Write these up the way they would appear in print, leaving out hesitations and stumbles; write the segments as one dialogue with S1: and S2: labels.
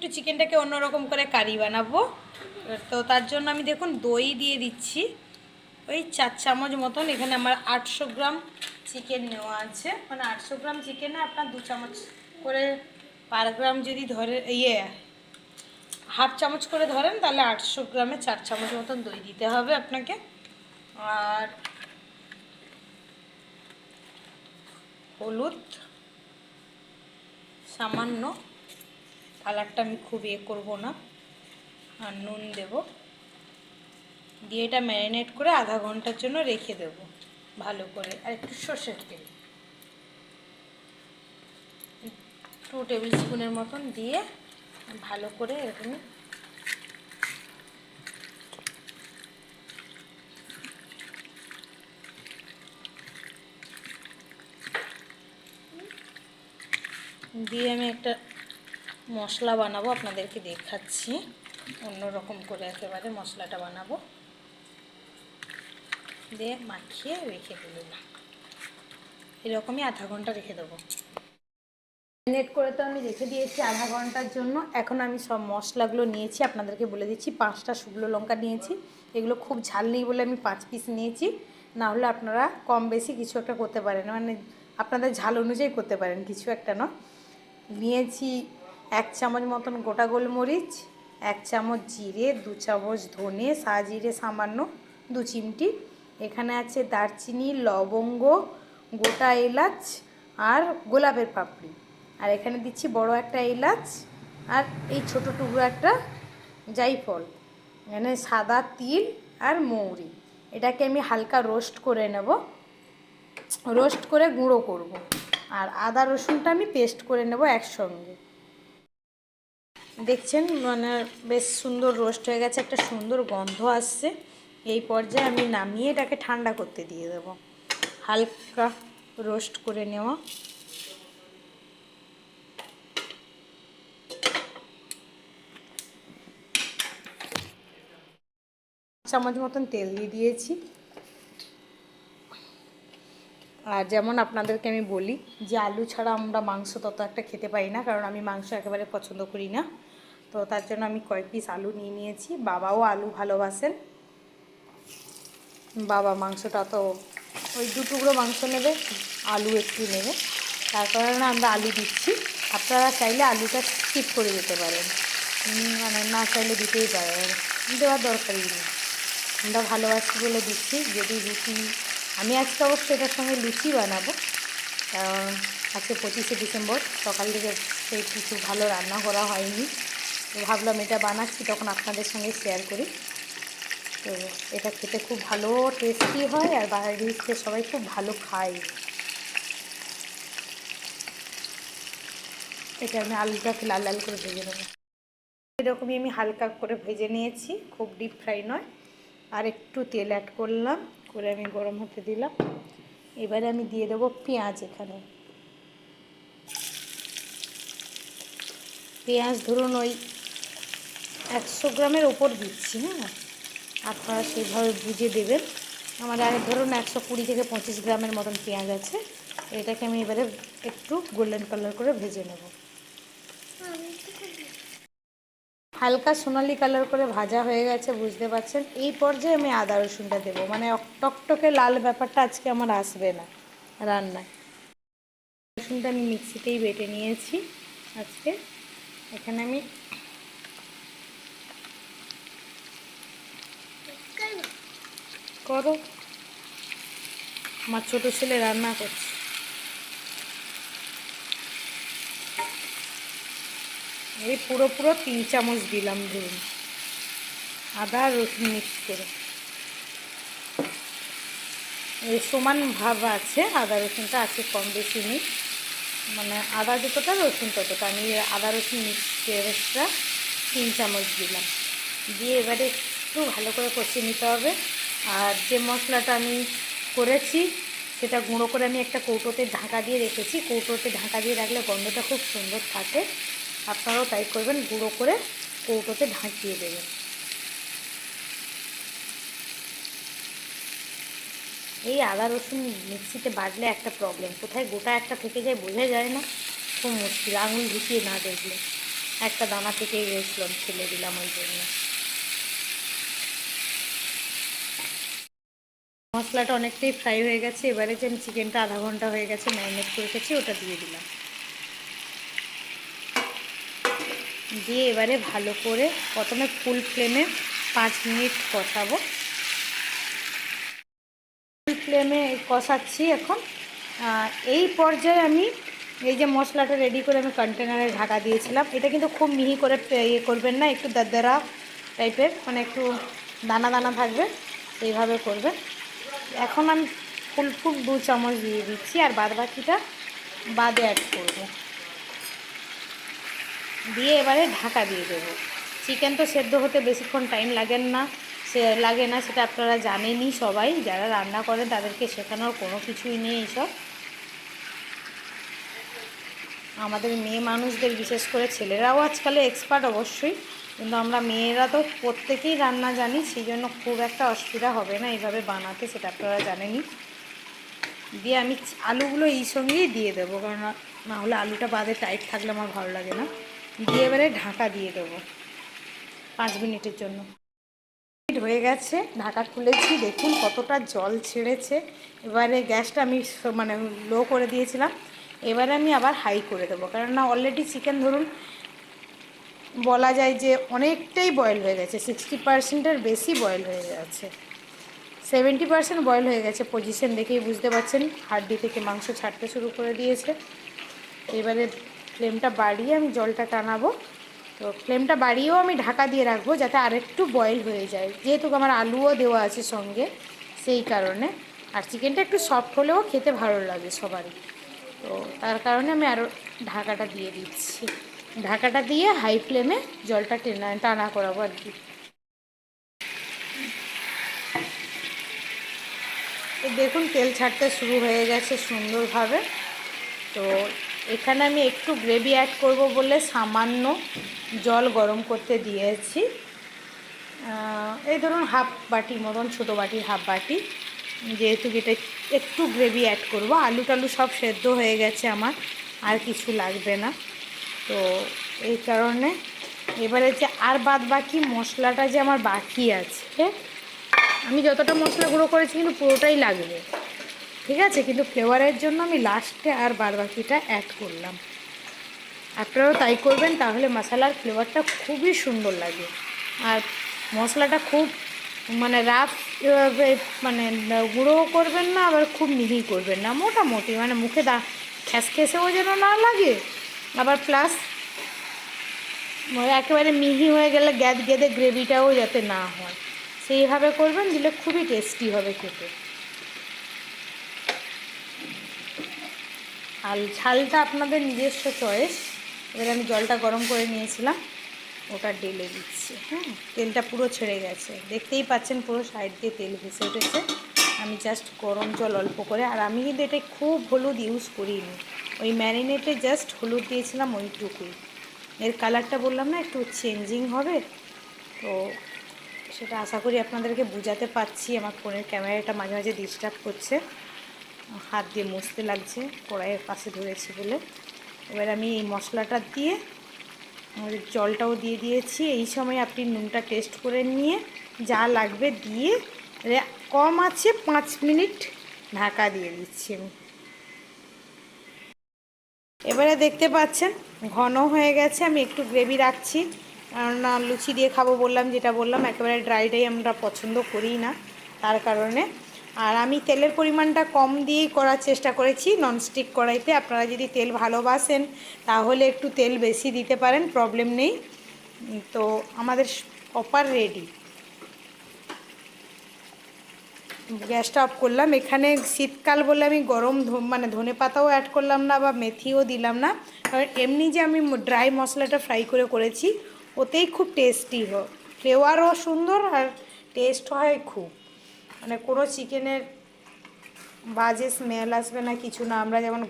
S1: একটু চিকেনটাকে অন্যরকম করে কারি বানাবো। তো তার জন্য আমি দেখুন দই দিয়ে দিচ্ছি ওই 4 চামচ মতন। এখানে আমার 800 গ্রাম চিকেন নেওয়া আছে, মানে 800 গ্রাম চিকেনে আপনার 2 চামচ করে পার গ্রাম যদি ধরে হাফ চামচ করে ধরেন, তাহলে 800 গ্রামে 4 চামচ মতন দই দিতে হবে আপনাকে। আর হলুদ সামান্য, কালারটা আমি খুব করবো না। আর নুন দেব, দিয়ে এটা ম্যারিনেট করে আধা ঘন্টার জন্য রেখে দেব ভালো করে। আর একটু সর্ষের তেল 2 টেবিল স্পুনের মতন দিয়ে ভালো করে এরকম দিয়ে আমি একটা মশলা বানাবো, আপনাদেরকে দেখাচ্ছি অন্যরকম করে একেবারে মশলাটা বানাবো। দিয়ে মাখিয়ে রেখে দেবো, এরকমই আধা ঘন্টা রেখে দেবো। ম্যারিনেট করে তো আমি রেখে দিয়েছি আধা ঘন্টার জন্য। এখন আমি সব মশলাগুলো নিয়েছি, আপনাদেরকে বলে দিচ্ছি। 5টা শুকনো লঙ্কা নিয়েছি, এগুলো খুব ঝাল নেই বলে আমি 5 পিস নিয়েছি। না হলে আপনারা কম বেশি কিছু একটা করতে পারেন, মানে আপনাদের ঝাল অনুযায়ী করতে পারেন, কিছু একটা না। নিয়েছি 1 চামচ মতন গোটা গোলমরিচ, 1 চামচ জিরে, 2 চামচ ধনে, সাজিরে সামান্য 2 চিমটি। এখানে আছে দারচিনি, লবঙ্গ, গোটা এলাচ আর গোলাপের পাপড়ি। আর এখানে দিচ্ছি বড় একটা এলাচ আর এই ছোট টুকরো একটা জায়ফল। এখানে সাদা তিল আর মৌরি। এটাকে আমি হালকা রোস্ট করে নেব, রোস্ট করে গুঁড়ো করব। আর আদা রসুনটা আমি পেস্ট করে নেব একসঙ্গে। দেখছেন মানে বেশ সুন্দর রোস্ট হয়ে গেছে, একটা সুন্দর গন্ধ আসছে। এই পর্যায়ে আমি নামিয়ে এটাকে ঠান্ডা করতে দিয়ে দেব। হালকা রোস্ট করে নেওয়া। চামচ মতন তেল দিয়ে দিয়েছি। আর যেমন আপনাদেরকে আমি বলি যে আলু ছাড়া আমরা মাংস তত একটা খেতে পারি না, কারণ আমি মাংস একেবারে পছন্দ করি না। তো তার জন্য আমি কয়েক পিস আলু নিয়ে নিয়েছি। বাবাও আলু ভালোবাসেন, বাবা মাংসটা তো ওই 2 টুকরো মাংস নেবে, আলু একটু নেবে, তার কারণে আমরা আলু দিচ্ছি। আপনারা চাইলে আলুটা স্কিপ করে দিতে পারেন, মানে না চাইলে দিতেই পারেন, দেওয়ার দরকারই নেই। আমরা ভালোবাসি বলে দিচ্ছি। যদি রুটি, আমি আজকে অবশ্যই এটার সঙ্গে লুচি বানাবো, কারণ আজকে 25শে ডিসেম্বর, সকাল থেকে সেই কিছু ভালো রান্না করা হয়নি। তো ভাবলাম এটা বানাচ্ছি তখন আপনাদের সঙ্গে শেয়ার করি। তো এটা খেতে খুব ভালো টেস্টি হয়, আর বাড়িতে সবাই খুব ভালো খায়। এটা আমি আলুটাকে লাল লাল করে ভেজে নেব। এরকমই আমি হালকা করে ভেজে নিয়েছি, খুব ডিপ ফ্রাই নয়। আর একটু তেল অ্যাড করলাম, করে আমি গরম হতে দিলাম। এবারে আমি দিয়ে দেবো পেঁয়াজ। এখানে পেঁয়াজ ধরুন ওই 100 গ্রামের ওপর দিচ্ছি। হ্যাঁ, আপনারা সেইভাবে বুঝে দেবেন। আমার ধরুন 120 থেকে 25 গ্রামের মতন পেঁয়াজ আছে। এটাকে আমি এবারে একটু গোল্ডেন কালার করে ভেজে নেব। হালকা সোনালি কালার করে ভাজা হয়ে গেছে, বুঝতে পারছেন। এই পর্যায়ে আমি আদা রসুনটা দেবো, মানে টকটকে লাল ব্যাপারটা আজকে আমার আসবে না রান্নায়। রসুনটা আমি মিক্সিতেই বেটে নিয়েছি আজকে। এখানে আমি করো, আমার ছোটো ছেলে রান্না করছে। এই পুরো 3 চামচ দিলাম ধরুন আদা আর রসুন মিক্স করে। এই সমান ভাব আছে, আদা রসুনটা আছে, কম বেশি নেই, মানে আদা যতটা রসুন ততটা। আমি আদা রসুন মিক্স পেস্টটা 3 চামচ দিলাম, দিয়ে এবারে একটু ভালো করে কষিয়ে নিতে হবে। আর যে মশলাটা আমি করেছি সেটা গুঁড়ো করে আমি একটা কৌটোতে ঢাকা দিয়ে রেখেছি। কৌটোতে ঢাকা দিয়ে রাখলে গন্ধটা খুব সুন্দর থাকে, আপনারাও তাই করবেন, গুঁড়ো করে কৌটোতে ঢাকিয়ে দেবেন। এই আদা রসুন মিক্সিতে বাটলে একটা প্রবলেম, কোথায় গোটা একটা থেকে যায় বোঝা যায় না, খুব মুশকিল আঙুল ঢুকিয়ে না দেখলে। একটা দানা থেকেই গেছিলাম, ফেলে দিলাম ওই জন্য। মশলাটা অনেকটাই ফ্রাই হয়ে গেছে। এবারে যে আমি চিকেনটা আধা ঘন্টা হয়ে গেছে ম্যারিনেট করে রেখেছি ওটা দিয়ে দিলাম। দিয়ে এবারে ভালো করে প্রথমে ফুল ফ্লেমে 5 মিনিট কষাবো। ফুল ফ্লেমে কষাচ্ছি এখন। এই পর্যায়ে আমি এই যে মশলাটা রেডি করে আমি কন্টেনারে ঢাকা দিয়েছিলাম, এটা কিন্তু খুব মিহি করে ইয়ে করবেন না, একটু দারদারা টাইপের, মানে একটু দানা দানা থাকবে, এইভাবে করবে। এখন আমি ফুল 2 চামচ দিয়ে দিচ্ছি, আর বাদ বাকিটা বাদে অ্যাড করব। দিয়ে এবারে ঢাকা দিয়ে দেবো। চিকেন তো সেদ্ধ হতে বেশিক্ষণ টাইম লাগে না, সেটা আপনারা জানেনই সবাই, যারা রান্না করেন তাদেরকে শেখানোর কোনো কিছুই নেই এইসব। আমাদের মেয়ে মানুষদের, বিশেষ করে ছেলেরাও আজকাল এক্সপার্ট অবশ্যই, কিন্তু আমরা মেয়েরা তো প্রত্যেকেই রান্না জানি, সেই জন্য খুব একটা অসুবিধা হবে না এইভাবে বানাতে, সেটা আপনারা জানেনই। দিয়ে আমি আলুগুলো এই সঙ্গেই দিয়ে দেবো, কারণ না হলে আলুটা বাদে টাইট থাকলে আমার ভালো লাগে না। দিয়ে এবারে ঢাকা দিয়ে দেবো 5 মিনিটের জন্য। হয়ে গেছে, ঢাকা খুলেছি, দেখুন কতটা জল ছেড়েছে। এবারে গ্যাসটা আমি মানে লো করে দিয়েছিলাম, এবারে আমি আবার হাই করে দেবো, কেননা অলরেডি চিকেন ধরুন বলা যায় যে অনেকটাই বয়েল হয়ে গেছে, 60%-এর বেশি বয়েল হয়ে গেছে, 70% বয়েল হয়ে গেছে। পজিশন দেখেই বুঝতে পারছেন, হাড্ডি থেকে মাংস ছাড়তে শুরু করে দিয়েছে। এবারে ফ্লেমটা বাড়িয়ে আমি জলটা টানাবো। তো ফ্লেমটা বাড়িয়েও আমি ঢাকা দিয়ে রাখবো যাতে আরেকটু বয়েল হয়ে যায়, যেহেতু আমার আলুও দেওয়া আছে সঙ্গে, সেই কারণে। আর চিকেনটা একটু সফট হলেও খেতে ভালো লাগে সবারই, তো তার কারণে আমি আরও ঢাকাটা দিয়ে দিচ্ছি। ঢাকাটা দিয়ে হাই ফ্লেমে জলটা টানা করাবো আর কি। দেখুন তেল ছাড়তে শুরু হয়ে গেছে সুন্দরভাবে। তো এখানে আমি একটু গ্রেভি অ্যাড করব বলে সামান্য জল গরম করতে দিয়েছি, এই ধরুন হাফ বাটি মতন, ছোটো বাটির হাফ বাটি, যেহেতু এটা একটু গ্রেভি অ্যাড করব। আলু টালু সব সেদ্ধ হয়ে গেছে আমার, আর কিছু লাগবে না, তো এই কারণে। এবারে যে আর বাদ বাকি মশলাটা যে আমার বাকি আছে, আমি যতটা মশলা গুঁড়ো করেছি কিন্তু পুরোটাই লাগবে, ঠিক আছে, কিন্তু ফ্লেভারের জন্য আমি লাস্টে আর বাদ বাকিটা অ্যাড করলাম। আপনারাও তাই করবেন, তাহলে মশলার ফ্লেভারটা খুবই সুন্দর লাগে। আর মশলাটা খুব মানে রাফ মানে গুঁড়োও করবেন না, আবার খুব মিহি করবেন না, মোটামুটি, মানে মুখে খ্যাসখ্যাসেও যেন না লাগে, আবার প্লাস একেবারে মিহি হয়ে গেলে গেদে গ্রেভিটাও যাতে না হয়, সেইভাবে করবেন, দিলে খুবই টেস্টি হবে খেতে। আর ঝালটা আপনাদের নিজস্ব চয়েস। এবার আমি জলটা গরম করে নিয়েছিলাম, ওটা ঢেলে দিচ্ছি। হ্যাঁ, তেলটা পুরো ছেড়ে গেছে, দেখতেই পাচ্ছেন পুরো সাইড দিয়ে তেল ভেসে উঠেছে। আমি জাস্ট গরম জল অল্প করে, আর আমি কিন্তু এটা খুব হলুদ ইউজ করিনি, ওই ম্যারিনেটে জাস্ট হলুদ দিয়েছিলাম ওইটুকুই। এর কালারটা বললাম না একটু চেঞ্জিং হবে, তো সেটা আশা করি আপনাদেরকে বোঝাতে পারছি। আমার ফোনের ক্যামেরাটা মাঝে মাঝে ডিস্টার্ব করছে, হাত দিয়ে মুছতে লাগছে, কড়াইয়ের পাশে ধরেছি বলে। এবার আমি এই মশলাটা দিয়ে জলটাও দিয়ে দিয়েছি। এই সময় আপনি নুনটা টেস্ট করে নিয়ে যা লাগবে দিয়ে কম আছে 5 মিনিট ঢাকা দিয়ে দিচ্ছি আমি। এবারে দেখতে পাচ্ছেন ঘন হয়ে গেছে, আমি একটু গ্রেভি রাখছি, কারণ লুচি দিয়ে খাবো বললাম, যেটা বললাম একেবারে ড্রাইটাই আমরা পছন্দ করি না, তার কারণে। আর আমি তেলের পরিমাণটা কম দিয়েই করার চেষ্টা করেছি ননস্টিক কড়াইতে। আপনারা যদি তেল ভালোবাসেন তাহলে একটু তেল বেশি দিতে পারেন, প্রবলেম নেই। তো আমাদের অপার রেডি। গ্যাসটা অফ করলাম। এখানে শীতকাল বলে আমি গরম মানে ধনে পাতাও অ্যাড করলাম না বা মেথিও দিলাম না, কারণ এমনি যে আমি ড্রাই মশলাটা ফ্রাই করেছি ওতেই খুব টেস্টি হয়, ফ্লেভারও সুন্দর আর টেস্ট হয় খুব, মানে কোনো চিকেনের বাজে স্মেল আসবে না, কিছু না। আমরা যেমন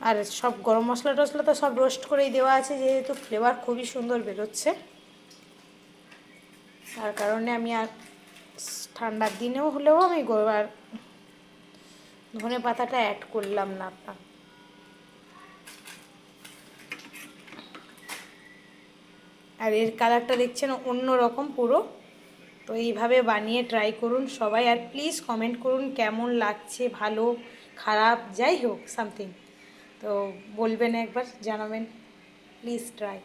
S1: আর সব গরম মশলা টশলা তো সব রোস্ট করেই দেওয়া আছে, যেহেতু ফ্লেভার খুবই সুন্দর বেরোচ্ছে, তার কারণে আমি আর ঠান্ডার দিনেও হলেও আমি আর ধনে পাতাটা অ্যাড করলাম না। আর এর কালারটা দেখছেন অন্য রকম পুরো। তো এইভাবে বানিয়ে ট্রাই করুন সবাই, আর প্লিজ কমেন্ট করুন কেমন লাগছে, ভালো খারাপ যাই হোক সামথিং, তো বলবেন একবার, জানাবেন, প্লিজ ট্রাই।